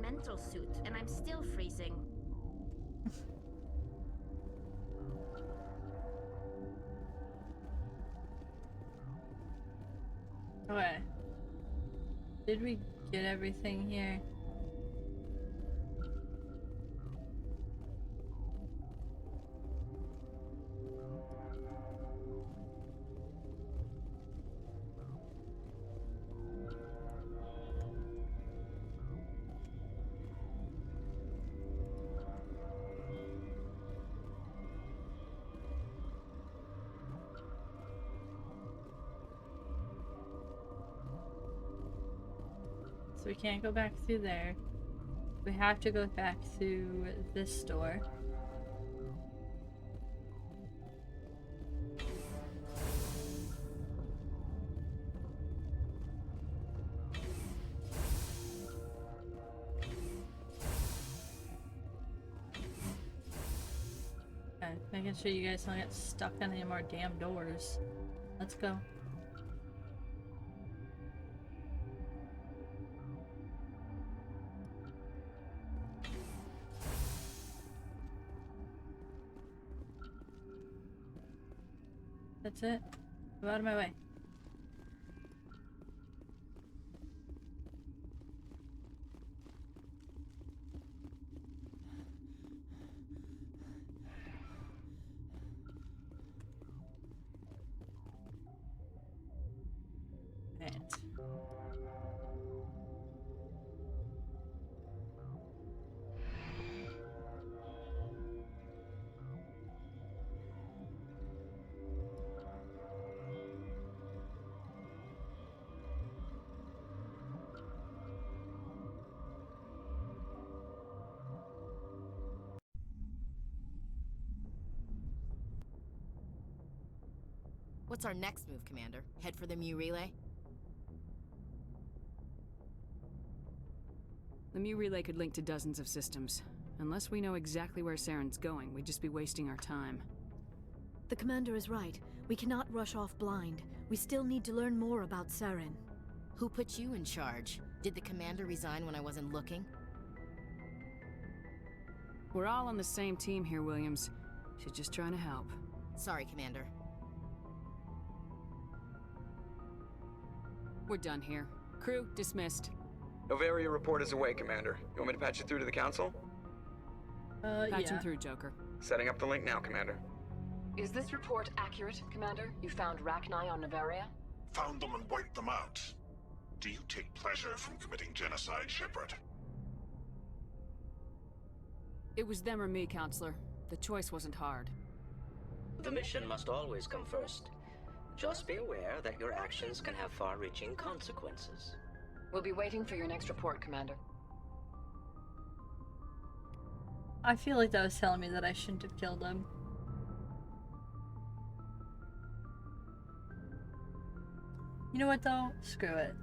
mental suit, and I'm still freezing. Okay. Did we get everything here? So we can't go back through there. We have to go back through this door. Okay, making sure you guys don't get stuck on any more damn doors. Let's go. That's it. Go out of my way. Right. What's our next move, Commander? Head for the Mu Relay? The Mu Relay could link to dozens of systems. Unless we know exactly where Saren's going, we'd just be wasting our time. The Commander is right. We cannot rush off blind. We still need to learn more about Saren. Who put you in charge? Did the Commander resign when I wasn't looking? We're all on the same team here, Williams. She's just trying to help. Sorry, Commander. We're done here. Crew, dismissed. Novaria report is away, Commander. You want me to patch you through to the Council? Patch him Yeah. through, Joker. Setting up the link now, Commander. Is this report accurate, Commander? You found Rachni on Novaria? Found them and wiped them out. Do you take pleasure from committing genocide, Shepard? It was them or me, Counselor. The choice wasn't hard. The mission must always come first. Just be aware that your actions can have far-reaching consequences. We'll be waiting for your next report, Commander. I feel like that was telling me that I shouldn't have killed him. You know what though? Screw it.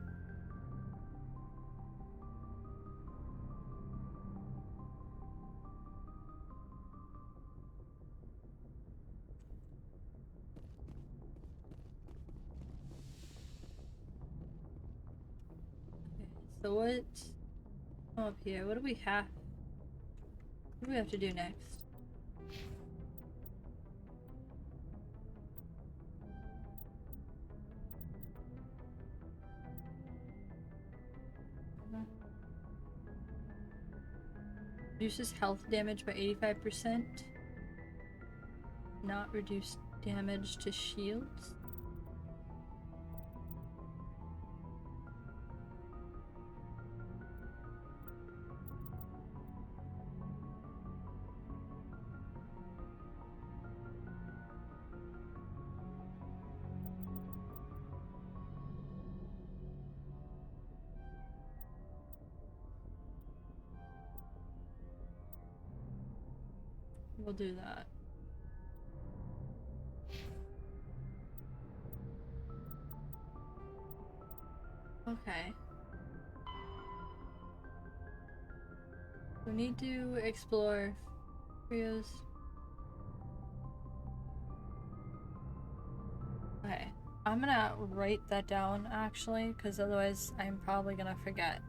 So what's up here? What do we have? What do we have to do next? Reduces health damage by 85%. Not reduce damage to shields. We'll do that. Okay. We need to explore Rio's. Okay. I'm gonna write that down actually, because otherwise I'm probably gonna forget.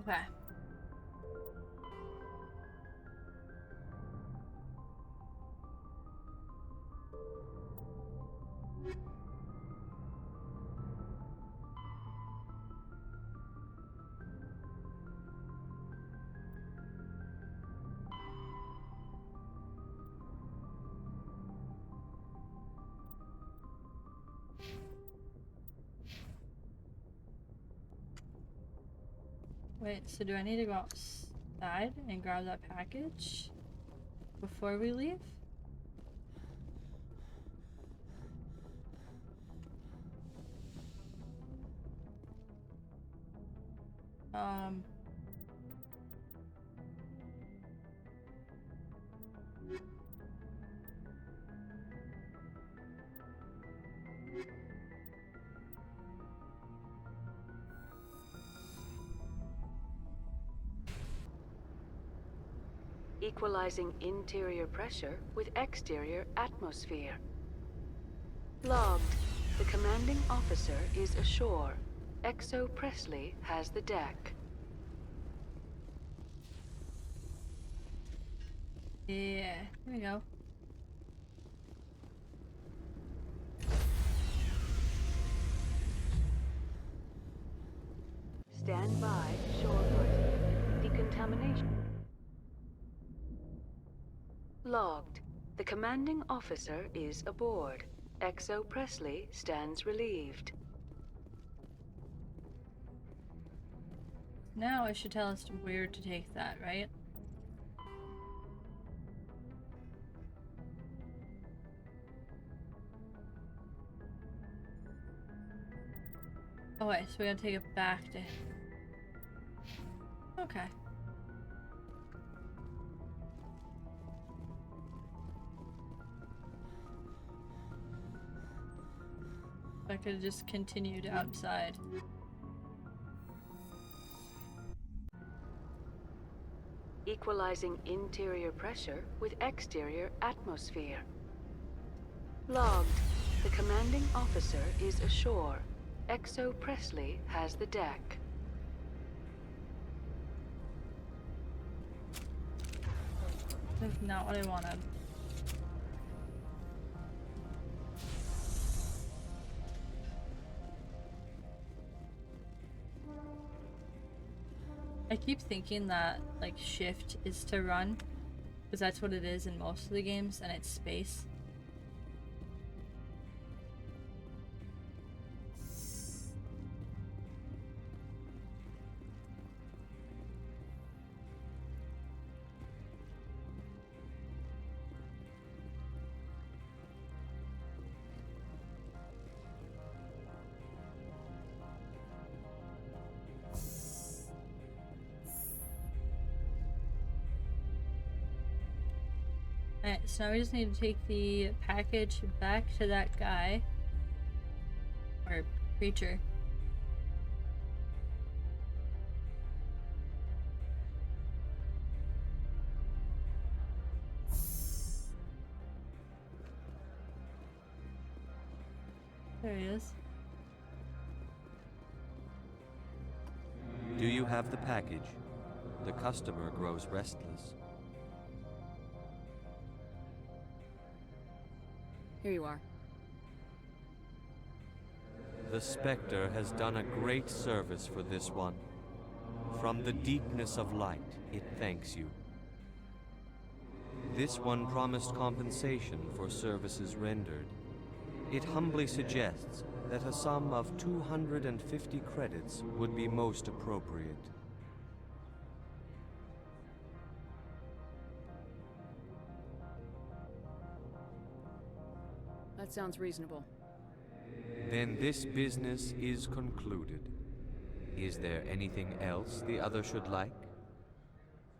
Okay. Wait, so do I need to go outside and grab that package before we leave? Equalizing interior pressure with exterior atmosphere. Logged. The commanding officer is ashore. Exo Presley has the deck. Yeah, here we go. Stand by, shorefoot. Decontamination. Logged. The commanding officer is aboard. Exo Presley stands relieved. Now it should tell us where to take that, right? Oh wait, so we gotta take it back to him. Okay. I could have just continued outside. Equalizing interior pressure with exterior atmosphere. Logged. The commanding officer is ashore. Exo Presley has the deck. That's not what I wanted. I keep thinking that, like, shift is to run, because that's what it is in most of the games, and it's space. Alright, so now we just need to take the package back to that guy. Or creature. There he is. Do you have the package? The customer grows restless. Here you are. The Spectre has done a great service for this one. From the deepness of light, it thanks you. This one promised compensation for services rendered. It humbly suggests that a sum of 250 credits would be most appropriate. That sounds reasonable. Then this business is concluded. Is there anything else the other should like?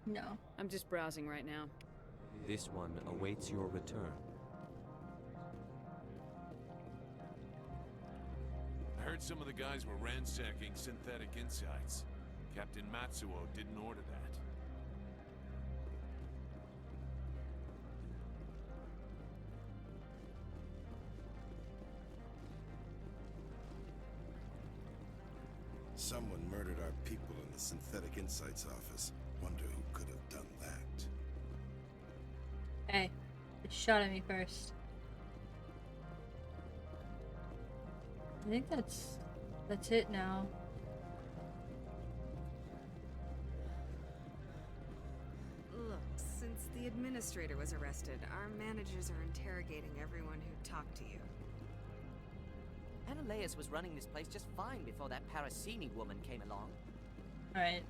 No. I'm just browsing right now. This one awaits your return. I heard some of the guys were ransacking Synthetic Insights. Captain Matsuo didn't order that. Someone murdered our people in the Synthetic Insights office. Wonder who could have done that. Hey, it shot at me first. I think that's it now. Look, since the administrator was arrested, our managers are interrogating everyone who talked to you. Ananias was running this place just fine before that Parasini woman came along. Alright.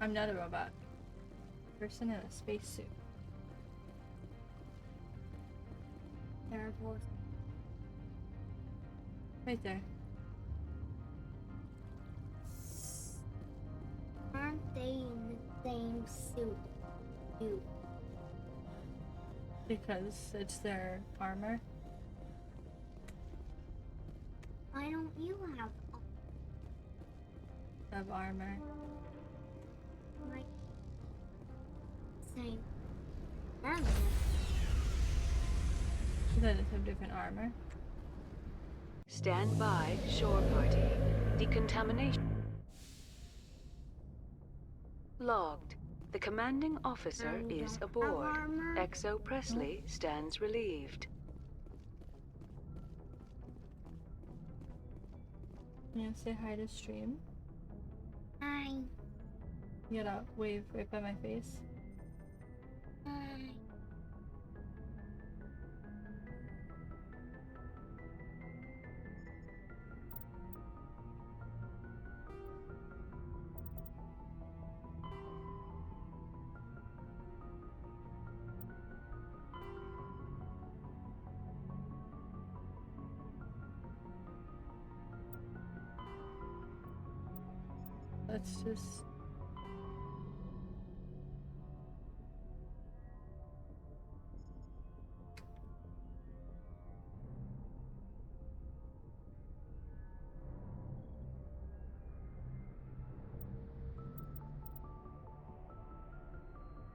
I'm not a robot. Person in a spacesuit. Airport. Right there. Aren't they in the same suit? You. Because it's their armor. Why don't you have armor? Like same. Armor. They just have different armor. Stand by, shore party. Decontamination. Logged. The commanding officer is aboard. XO Presley stands relieved. You gonna say hi to stream? Hi. You gotta wave right by my face. Hi. Let's just...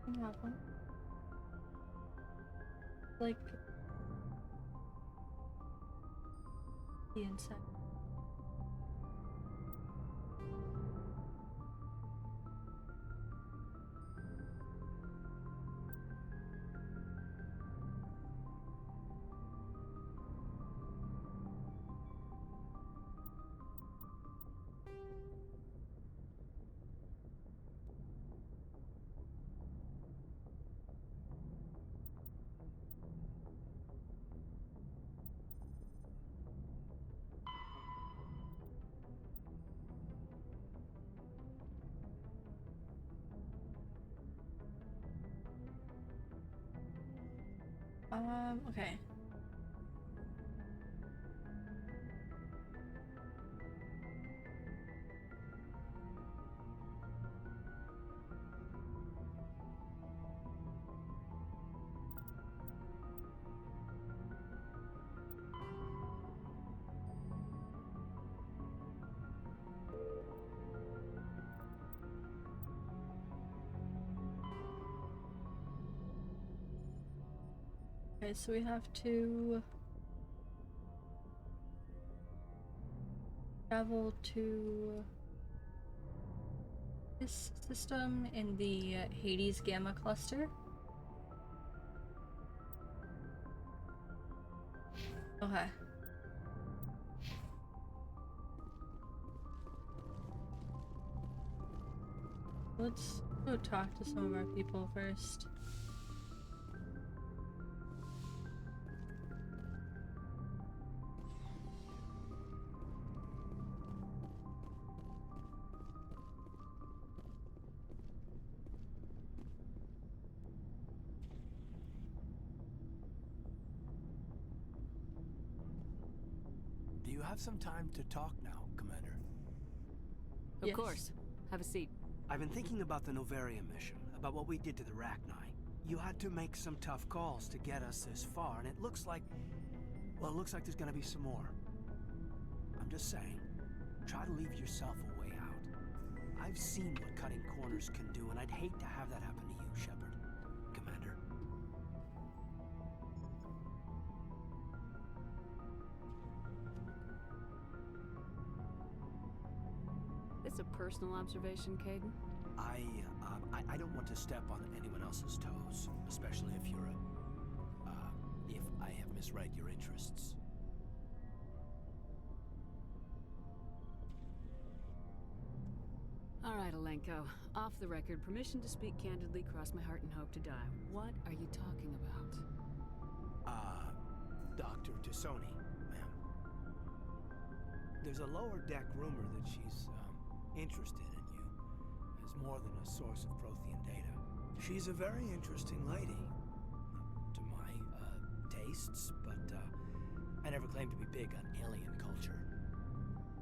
What happened? Like... the inside. Okay. Okay, so we have to travel to this system in the Hades Gamma cluster. Okay. Let's go talk to some of our people first. Do you have some time to talk now, Commander? Of course. Have a seat. I've been thinking about the Novaria mission, about what we did to the Rachni. You had to make some tough calls to get us this far, and it looks like... well, it looks like there's gonna be some more. I'm just saying, try to leave yourself a way out. I've seen what cutting corners can do, and I'd hate to have that happen to you, Shepard. Commander. This a personal observation, Kaidan? I don't want to step on anyone else's toes, especially if you're if I have misread your interests. All right, Alenko. Off the record, permission to speak candidly, cross my heart and hope to die. What are you talking about? Dr. T'Soni, ma'am. There's a lower deck rumor that she's, interested in you as more than a source of Prothean data. She's a very interesting lady. To my, tastes, but, I never claimed to be big on alien culture.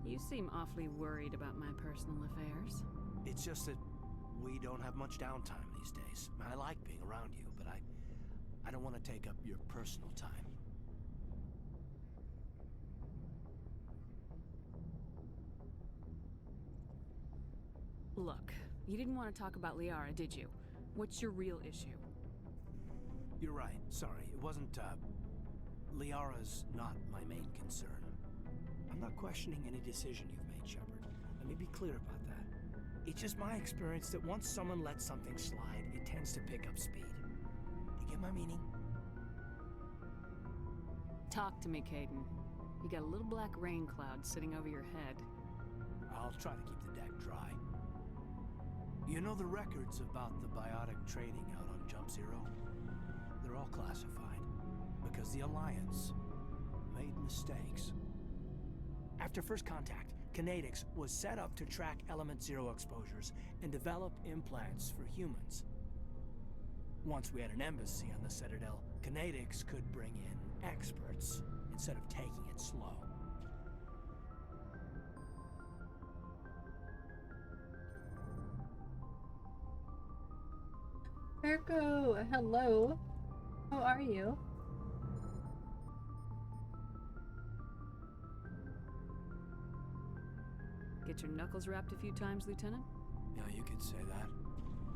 You seem awfully worried about my personal affairs. It's just that we don't have much downtime these days. I like being around you, but I don't want to take up your personal time. Look, you didn't want to talk about Liara, did you? What's your real issue? You're right. Sorry. It wasn't, Liara's not my main concern. I'm not questioning any decision you've made, Shepard. Let me be clear about that. It's just my experience that once someone lets something slide, it tends to pick up speed. You get my meaning? Talk to me, Kaidan. You got a little black rain cloud sitting over your head. I'll try to keep the deck dry. You know the records about the biotic trading out on Jump Zero? They're all classified, because the Alliance made mistakes. After first contact, Kinetics was set up to track Element Zero exposures and develop implants for humans. Once we had an embassy on the Citadel, Kinetics could bring in experts instead of taking it slow. Mirko, hello. How are you? Get your knuckles rapped a few times, Lieutenant? Yeah, you could say that.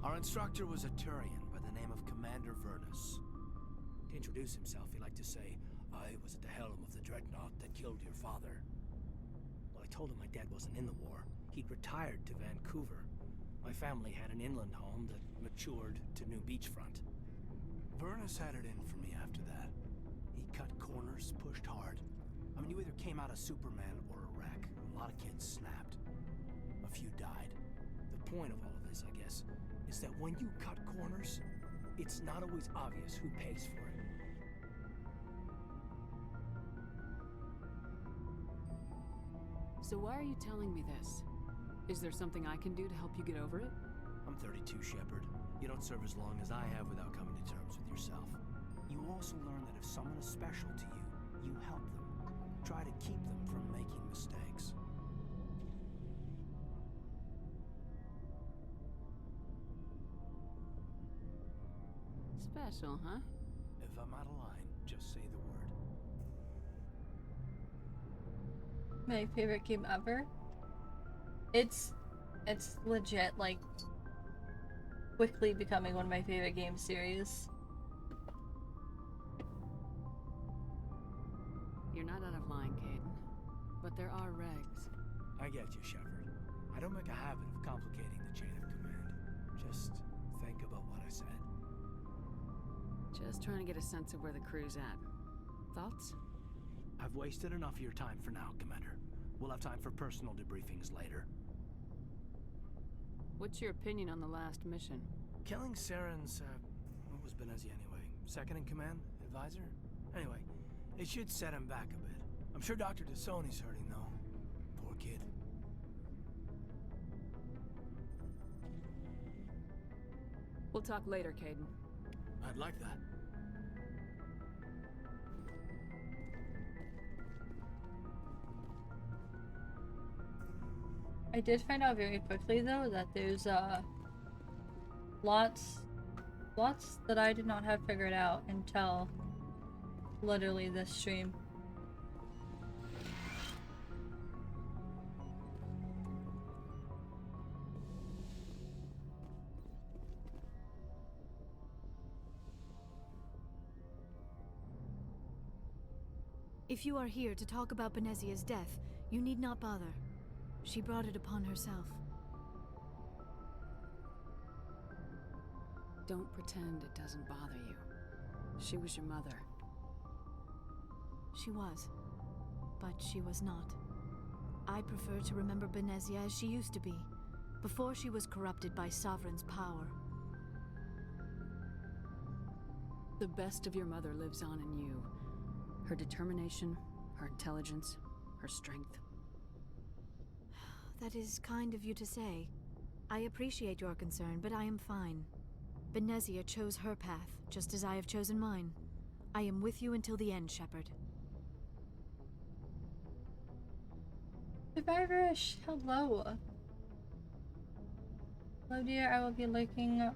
Our instructor was a Turian by the name of Commander Vernus. To introduce himself, he liked to say, "I was at the helm of the dreadnought that killed your father." Well, I told him my dad wasn't in the war. He'd retired to Vancouver. My family had an inland home that matured to new beachfront. Vernus had it in for me after that. He cut corners, pushed hard. I mean, you either came out a Superman or a wreck. A lot of kids snapped. A few died. The point of all of this, I guess, is that when you cut corners, it's not always obvious who pays for it. So why are you telling me this? Is there something I can do to help you get over it? I'm 32, Shepard. You don't serve as long as I have without coming to terms with yourself. You also learn that if someone is special to you, you help them. Try to keep them from making mistakes. Special, huh? If I'm out of line, just say the word. My favorite game ever. It's legit, like, quickly becoming one of my favorite game series. You're not out of line, Kaidan. But there are regs. I get you, Shepard. I don't make a habit of complicating the chain of command. Just think about what I said. Just trying to get a sense of where the crew's at. Thoughts? I've wasted enough of your time for now, Commander. We'll have time for personal debriefings later. What's your opinion on the last mission? Killing Saren's, what was Benezi anyway? Second in command? Advisor? Anyway, it should set him back a bit. I'm sure Dr. T'Soni's hurting, though. Poor kid. We'll talk later, Kaidan. I'd like that. I did find out very quickly though that there's lots that I did not have figured out until literally this stream. If you are here to talk about Benezia's death, you need not bother. She brought it upon herself. Don't pretend it doesn't bother you. She was your mother. She was. But she was not. I prefer to remember Benezia as she used to be, before she was corrupted by Sovereign's power. The best of your mother lives on in you. Her determination, her intelligence, her strength. That is kind of you to say. I appreciate your concern, but I am fine. Benezia chose her path, just as I have chosen mine. I am with you until the end, Shepard. Survivorish, hello. Hello dear, I will be lurking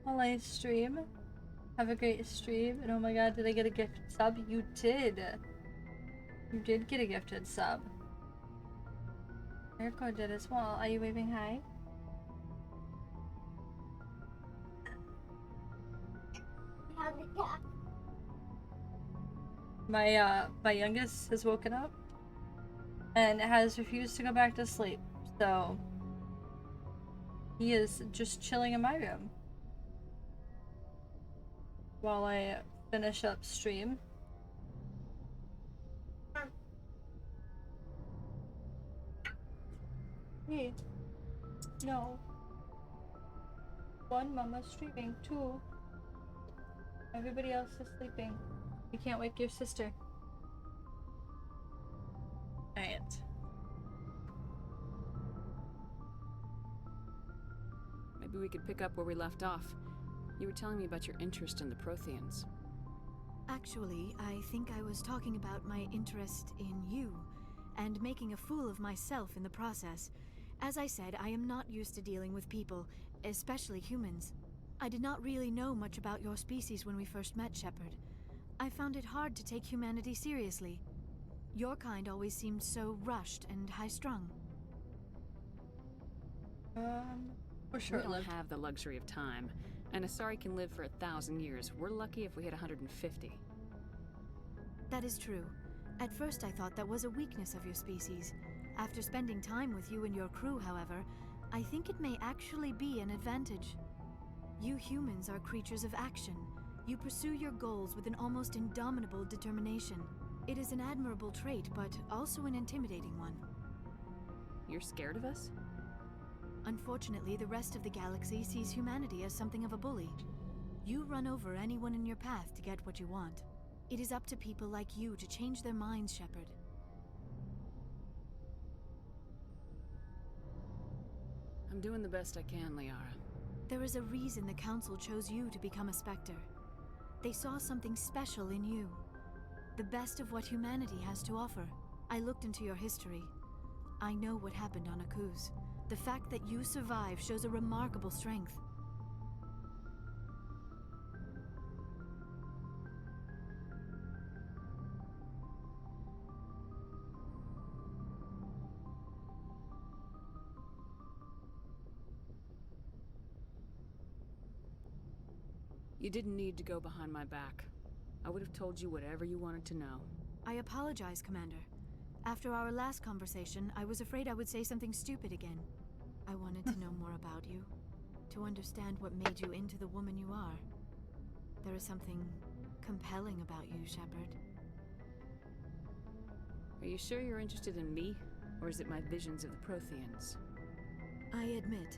while I stream. Have a great stream. And oh my god, did I get a gifted sub? You did. You did get a gifted sub. Mirko did as well. Are you waving hi? My youngest has woken up and has refused to go back to sleep. So he is just chilling in my room while I finish up stream. Hey, no. 1, Mama's streaming. 2, everybody else is sleeping. You can't wake your sister. Alright. Maybe we could pick up where we left off. You were telling me about your interest in the Protheans. Actually, I think I was talking about my interest in you, and making a fool of myself in the process. As I said, I am not used to dealing with people, especially humans. I did not really know much about your species when we first met, Shepard. I found it hard to take humanity seriously. Your kind always seemed so rushed and high-strung. We're short-lived. We don't have the luxury of time, and Asari can live for 1,000 years. We're lucky if we hit 150. That is true. At first I thought that was a weakness of your species. After spending time with you and your crew, however, I think it may actually be an advantage. You humans are creatures of action. You pursue your goals with an almost indomitable determination. It is an admirable trait, but also an intimidating one. You're scared of us? Unfortunately, the rest of the galaxy sees humanity as something of a bully. You run over anyone in your path to get what you want. It is up to people like you to change their minds, Shepard. I'm doing the best I can, Liara. There is a reason the Council chose you to become a Spectre. They saw something special in you. The best of what humanity has to offer. I looked into your history. I know what happened on Akuz. The fact that you survived shows a remarkable strength. You didn't need to go behind my back. I would have told you whatever you wanted to know. I apologize, Commander. After our last conversation, I was afraid I would say something stupid again. I wanted to know more about you, to understand what made you into the woman you are. There is something compelling about you, Shepard. Are you sure you're interested in me, or is it my visions of the Protheans? I admit,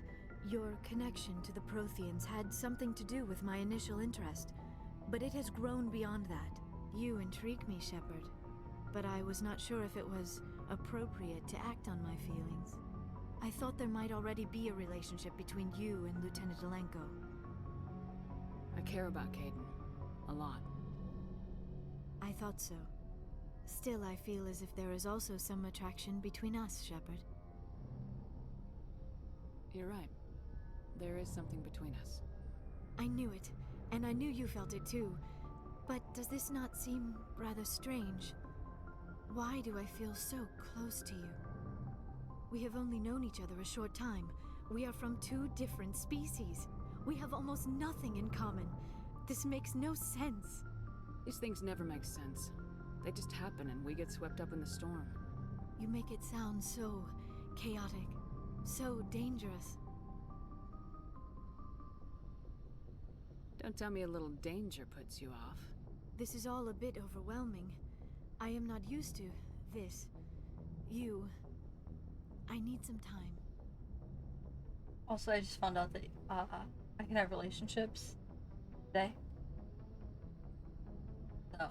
your connection to the Protheans had something to do with my initial interest, but it has grown beyond that. You intrigue me, Shepard, but I was not sure if it was appropriate to act on my feelings. I thought there might already be a relationship between you and Lieutenant Alenko. I care about Kaidan. A lot. I thought so. Still, I feel as if there is also some attraction between us, Shepard. You're right. There is something between us. I knew it, and I knew you felt it too. But does this not seem rather strange? Why do I feel so close to you? We have only known each other a short time. We are from two different species. We have almost nothing in common. This makes no sense. These things never make sense. They just happen and we get swept up in the storm. You make it sound so chaotic, so dangerous. Don't tell me a little danger puts you off. This is all a bit overwhelming. I am not used to this. You. I need some time. Also, I just found out that I can have relationships today. So.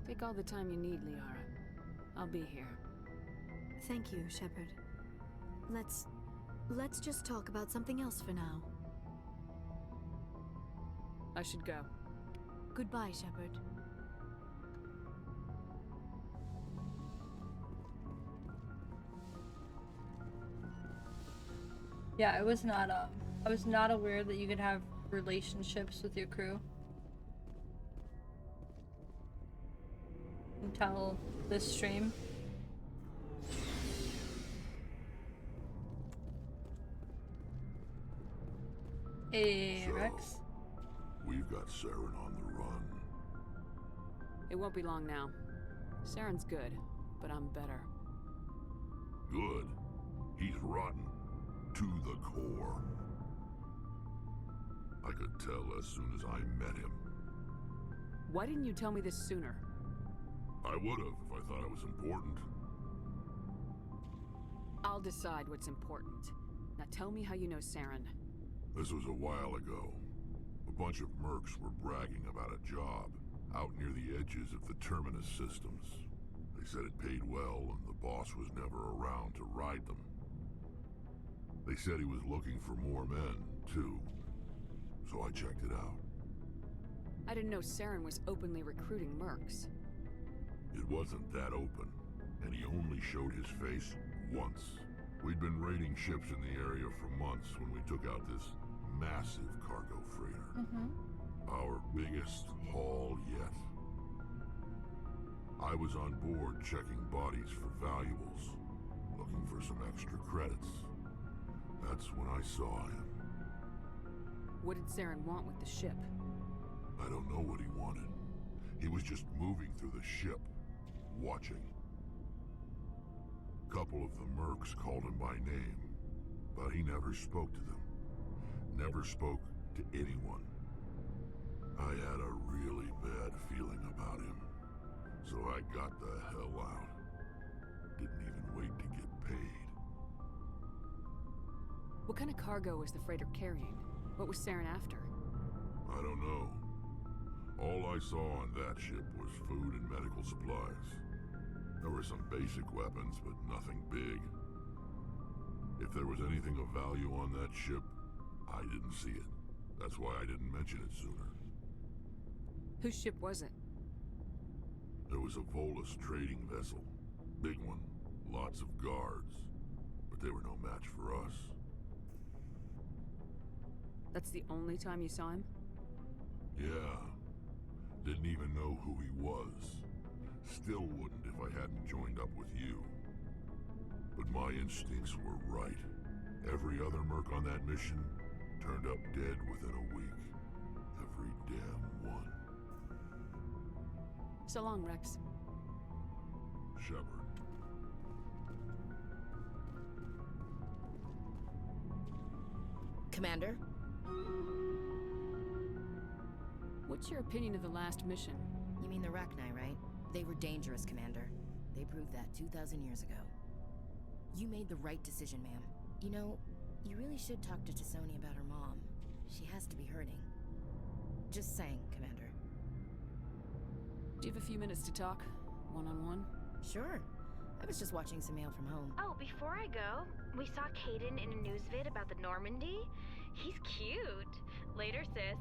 Take all the time you need, Liara. I'll be here. Thank you, Shepard. Let's just talk about something else for now. I should go. Goodbye, Shepard. Yeah, I was not aware that you could have relationships with your crew until this stream. Hey, Rex. We've got Saren on the run. It won't be long now. Saren's good, but I'm better. Good. He's rotten. To the core. I could tell as soon as I met him. Why didn't you tell me this sooner? I would've if I thought it was important. I'll decide what's important. Now tell me how you know Saren. This was a while ago. A bunch of mercs were bragging about a job out near the edges of the Terminus systems. They said it paid well and the boss was never around to ride them. They said he was looking for more men, too. So I checked it out. I didn't know Saren was openly recruiting mercs. It wasn't that open, and he only showed his face once. We'd been raiding ships in the area for months when we took out this massive cargo freighter. Our biggest haul yet. I was on board checking bodies for valuables, looking for some extra credits. That's when I saw him. What did Saren want with the ship? I don't know what he wanted. He was just moving through the ship, watching. A couple of the mercs called him by name, but he never spoke to them. Never spoke to anyone. I had a really bad feeling about him, so I got the hell out. Didn't even wait to get paid. What kind of cargo was the freighter carrying? What was Saren after? I don't know. All I saw on that ship was food and medical supplies. There were some basic weapons, but nothing big. If there was anything of value on that ship, I didn't see it. That's why I didn't mention it sooner. Whose ship was it? There was a Volus trading vessel. Big one. Lots of guards. But they were no match for us. That's the only time you saw him? Yeah. Didn't even know who he was. Still wouldn't if I hadn't joined up with you. But my instincts were right. Every other merc on that mission turned up dead within a week. Every damn one. So long, Rex. Shepard. Commander? What's your opinion of the last mission? You mean the Rachni, right? They were dangerous, Commander. They proved that 2,000 years ago. You made the right decision, ma'am. You know, you really should talk to T'Soni about her mom. She has to be hurting. Just saying, Commander. Do you have a few minutes to talk? One-on-one? Sure. I was just watching some mail from home. Oh, before I go, we saw Kaidan in a news vid about the Normandy. He's cute. Later, sis.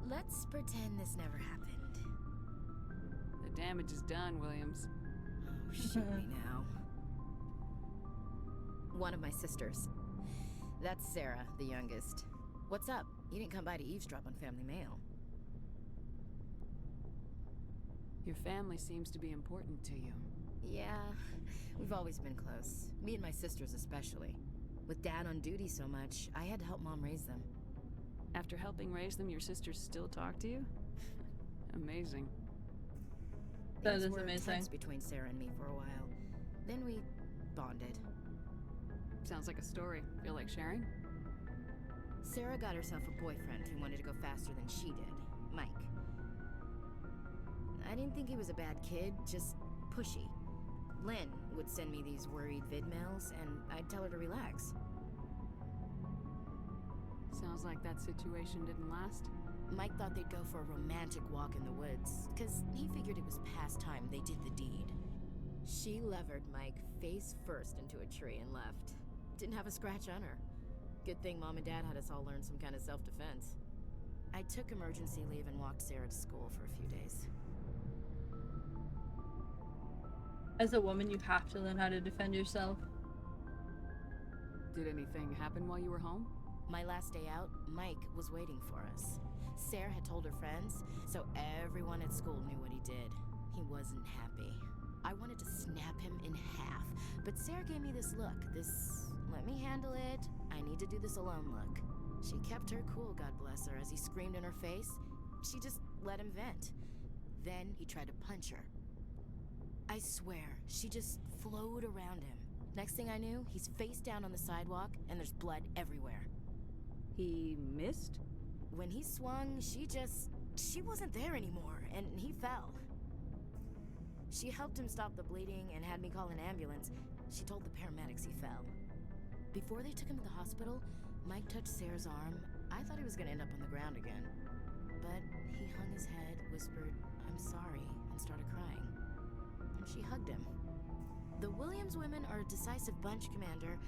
Let's pretend this never happened. The damage is done, Williams. Oh, shoot me now. One of my sisters. That's Sarah, the youngest. What's up? You didn't come by to eavesdrop on family mail. Your family seems to be important to you. Yeah, we've always been close. Me and my sisters especially. With Dad on duty so much, I had to help Mom raise them. After helping raise them, your sisters still talk to you? Amazing. That is Things were amazing. tense between Sarah and me for a while. Then we bonded. Sounds like a story. Feel like sharing? Sarah got herself a boyfriend who wanted to go faster than she did, Mike. I didn't think he was a bad kid, just pushy. Lynn would send me these worried vid mails, and I'd tell her to relax. Sounds like that situation didn't last. Mike thought they'd go for a romantic walk in the woods, because he figured it was past time they did the deed. She levered Mike face first into a tree and left. Didn't have a scratch on her. Good thing Mom and Dad had us all learn some kind of self-defense. I took emergency leave and walked Sarah to school for a few days. As a woman, you have to learn how to defend yourself. Did anything happen while you were home? My last day out, Mike was waiting for us. Sarah had told her friends, so everyone at school knew what he did. He wasn't happy. I wanted to snap him in half, but Sarah gave me this look, this let me handle it, I need to do this alone look. She kept her cool, God bless her, as he screamed in her face. She just let him vent. Then he tried to punch her. I swear, she just flowed around him. Next thing I knew, he's face down on the sidewalk, and there's blood everywhere. He missed? When he swung, she wasn't there anymore, and he fell. She helped him stop the bleeding and had me call an ambulance. She told the paramedics he fell. Before they took him to the hospital, Mike touched Sarah's arm. I thought he was gonna end up on the ground again. But he hung his head, whispered, "I'm sorry," and started crying. And she hugged him. The Williams women are a decisive bunch, Commander.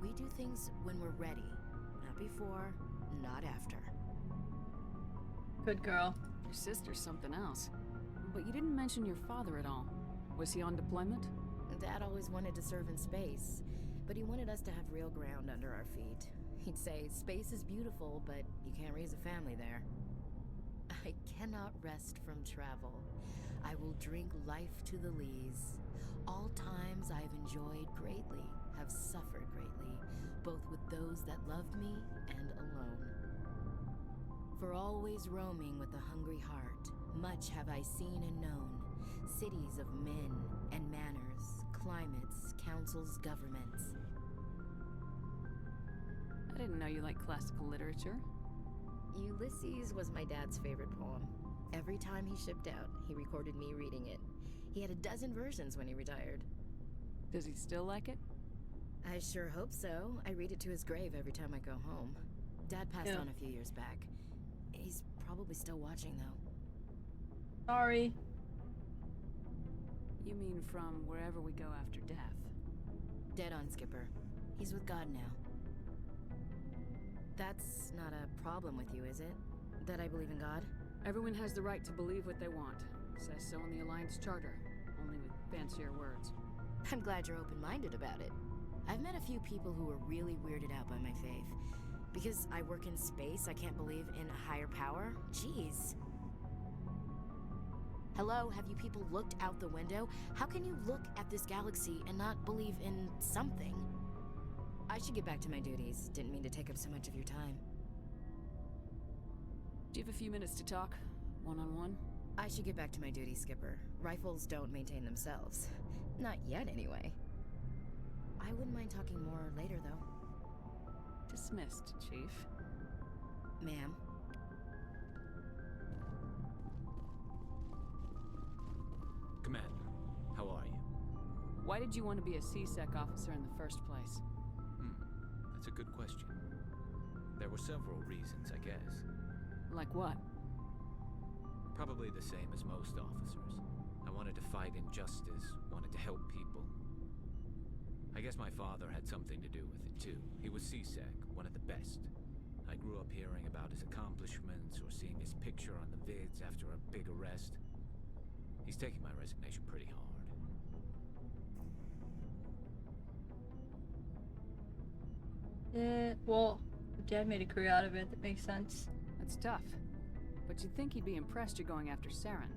We do things when we're ready. Not before, not after. Good girl. Your sister's something else. But you didn't mention your father at all. Was he on deployment? Dad always wanted to serve in space, but he wanted us to have real ground under our feet. He'd say, space is beautiful, but you can't raise a family there. I cannot rest from travel. I will drink life to the lees. All times I have enjoyed greatly, have suffered greatly, both with those that loved me and alone. For always roaming with a hungry heart, much have I seen and known, cities of men and manners, climates, councils, governments. I didn't know you liked classical literature. Ulysses was my dad's favorite poem. Every time he shipped out, he recorded me reading it. He had a dozen versions when he retired. Does he still like it? I sure hope so. I read it to his grave every time I go home. Dad passed on a few years back. He's probably still watching, though. Sorry. You mean from wherever we go after death? Dead on, Skipper. He's with God now. That's not a problem with you, is it? That I believe in God? Everyone has the right to believe what they want. Says so in the Alliance Charter, only with fancier words. I'm glad you're open-minded about it. I've met a few people who were really weirded out by my faith. Because I work in space, I can't believe in a higher power? Jeez. Hello, have you people looked out the window? How can you look at this galaxy and not believe in something? I should get back to my duties. Didn't mean to take up so much of your time. Do you have a few minutes to talk? One-on-one? I should get back to my duties, Skipper. Rifles don't maintain themselves. Not yet, anyway. I wouldn't mind talking more later, though. Dismissed, Chief. Ma'am. Commander, how are you? Why did you want to be a C-Sec officer in the first place? That's a good question. There were several reasons, I guess. Like what? Probably the same as most officers. I wanted to fight injustice, wanted to help people. I I guess my father had something to do with it too. He was CSEC, one of the best. I grew up hearing about his accomplishments or seeing his picture on the vids after a big arrest. He's taking my resignation pretty hard. Well, Dad made a career out of it. That makes sense. That's tough. But you'd think he'd be impressed you're going after Saren.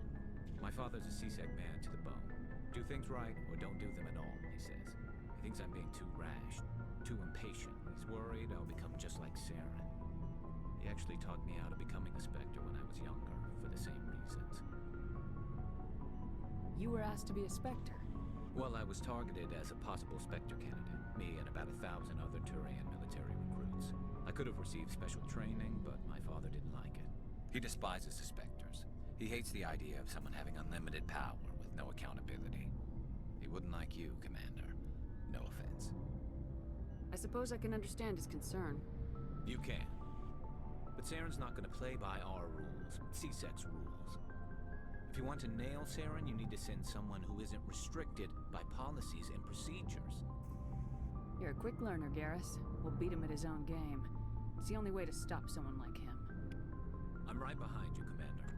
My father's a CSEC man to the bone. Do things right or don't do them at all, he says. He thinks I'm being too rash, too impatient. He's worried I'll become just like Saren. He actually talked me out of becoming a Spectre when I was younger, for the same reasons. You were asked to be a Spectre? Well, I was targeted as a possible Spectre candidate, me and about 1,000 other Turian military recruits. I could have received special training, but my father didn't like it. He despises the Spectres. He hates the idea of someone having unlimited power with no accountability. He wouldn't like you, Commander. No offense. I suppose I can understand his concern. You can. But Saren's not going to play by our rules, CSEC's rules. If you want to nail Saren, you need to send someone who isn't restricted by policies and procedures. You're a quick learner, Garrus. We'll beat him at his own game. It's the only way to stop someone like him. I'm right behind you, Commander.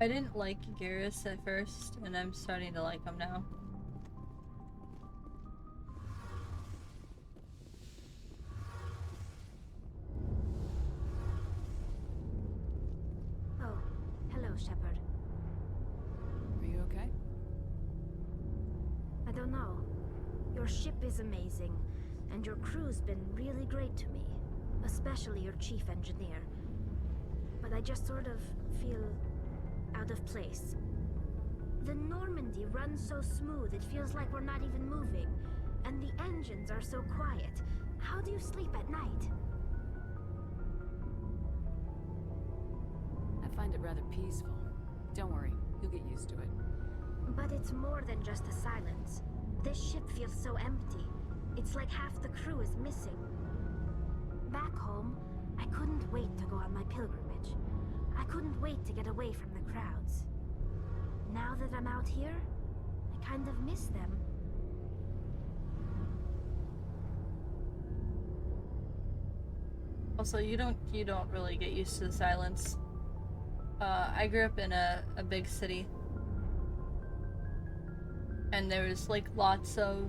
I didn't like Garrus at first, and I'm starting to like him now. Oh, hello, Shepard. Are you okay? I don't know. Your ship is amazing, and your crew's been really great to me. Especially your chief engineer. But I just sort of feel out of place. The Normandy runs so smooth it feels like we're not even moving. And the engines are so quiet. How do you sleep at night? I find it rather peaceful. Don't worry, you'll get used to it. But it's more than just the silence. This ship feels so empty. It's like half the crew is missing. Back home, I couldn't wait to go on my pilgrimage. I couldn't wait to get away from the crowds. Now that I'm out here, I kind of miss them. Also, you don't really get used to the silence. I grew up in a big city. And there was like lots of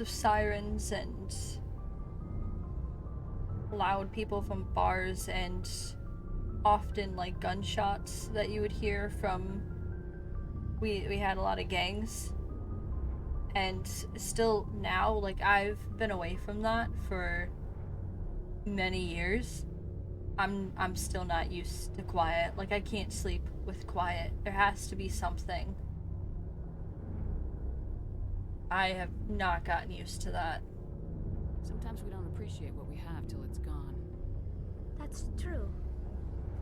sirens and loud people from bars, and often like gunshots that you would hear from. We had a lot of gangs, and still now, like, I've been away from that for many years. I'm still not used to quiet. Like, I can't sleep with quiet. There has to be something. I have not gotten used to that. Sometimes we don't appreciate what we have till it's gone. That's true.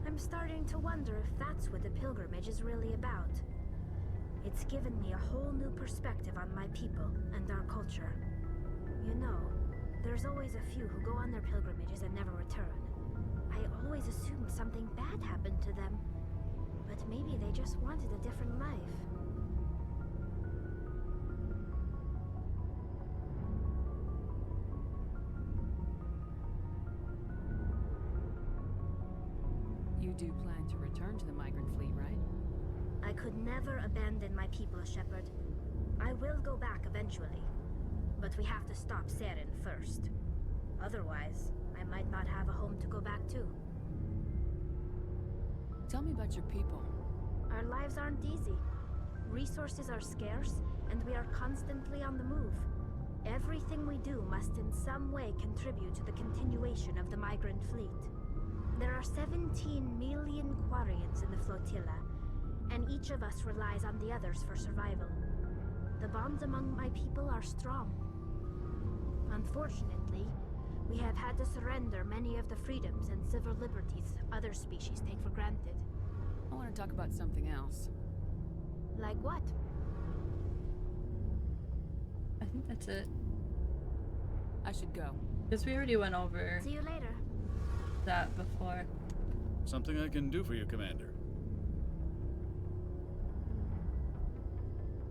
I'm starting to wonder if that's what the pilgrimage is really about. It's given me a whole new perspective on my people and our culture. You know, there's always a few who go on their pilgrimages and never return. I always assumed something bad happened to them. But maybe they just wanted a different life. You do plan to return to the migrant fleet, right? I could never abandon my people, Shepard. I will go back eventually. But we have to stop Saren first. Otherwise, I might not have a home to go back to. Tell me about your people. Our lives aren't easy. Resources are scarce, and we are constantly on the move. Everything we do must in some way contribute to the continuation of the migrant fleet. There are 17 million Quarians in the flotilla, and each of us relies on the others for survival. The bonds among my people are strong. Unfortunately, we have had to surrender many of the freedoms and civil liberties other species take for granted. I want to talk about something else. Like what? I think that's it. I should go. Because we already went over See you later. that before. Something I can do for you, Commander.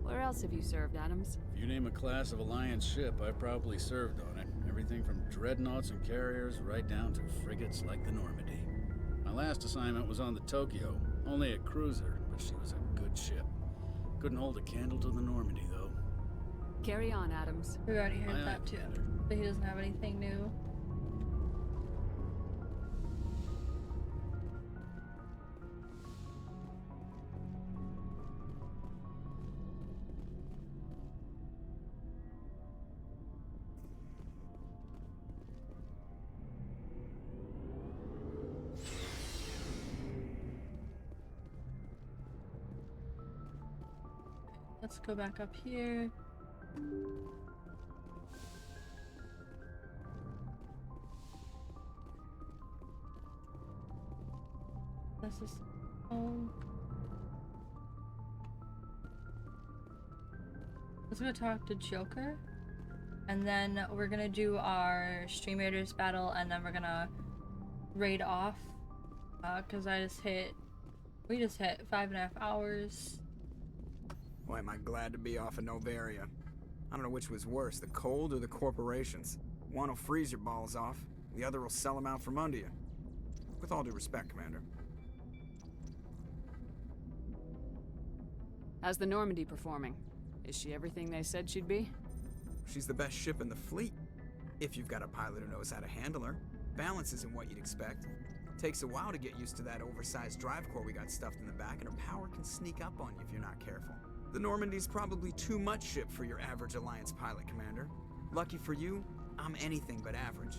Where else have you served, Adams? If you name a class of Alliance ship, I've probably served on it. Everything from dreadnoughts and carriers right down to frigates like the Normandy. My last assignment was on the Tokyo, only a cruiser, but she was a good ship. Couldn't hold a candle to the Normandy, though. Carry on, Adams. We already heard that too, but he doesn't have anything new. Let's go back up here. This is home. Let's go talk to Joker. And then we're gonna do our Stream Raiders battle, and then we're gonna raid off. Cause we just hit 5.5 hours. Boy, am I glad to be off of Novaria. I don't know which was worse, the cold or the corporations. One will freeze your balls off, the other will sell them out from under you. With all due respect, Commander. How's the Normandy performing? Is she everything they said she'd be? She's the best ship in the fleet. If you've got a pilot who knows how to handle her. Balance isn't what you'd expect. Takes a while to get used to that oversized drive core we got stuffed in the back, and her power can sneak up on you if you're not careful. The Normandy's probably too much ship for your average Alliance pilot, Commander. Lucky for you, I'm anything but average.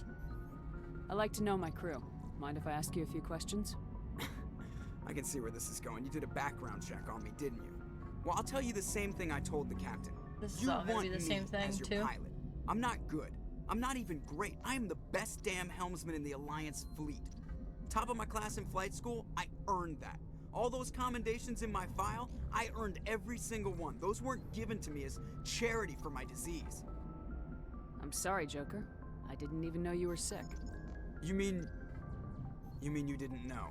I like to know my crew. Mind if I ask you a few questions? I can see where this is going. You did a background check on me, didn't you? Well, I'll tell you the same thing I told the captain. This is all gonna be the same thing, as your too. pilot. I'm not good. I'm not even great. I am the best damn helmsman in the Alliance fleet. Top of my class in flight school, I earned that. All those commendations in my file, I earned every single one. Those weren't given to me as charity for my disease. I'm sorry, Joker. I didn't even know you were sick. You mean you didn't know?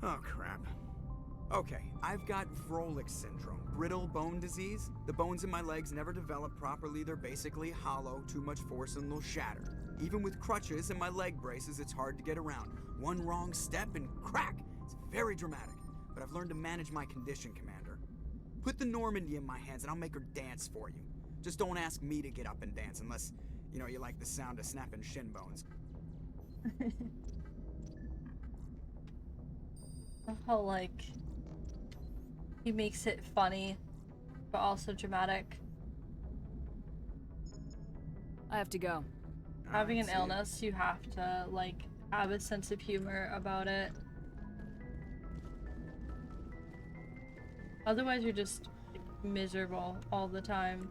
Oh, crap. Okay, I've got Froelich syndrome, brittle bone disease. The bones in my legs never develop properly. They're basically hollow, too much force and they'll shatter. Even with crutches and my leg braces, it's hard to get around. One wrong step and crack! It's very dramatic, but I've learned to manage my condition, Commander. Put the Normandy in my hands and I'll make her dance for you. Just don't ask me to get up and dance unless, you know, you like the sound of snapping shin bones. How, like, he makes it funny, but also dramatic. I have to go. Having an illness, you have to, like, have a sense of humor about it. Otherwise, you're just miserable all the time.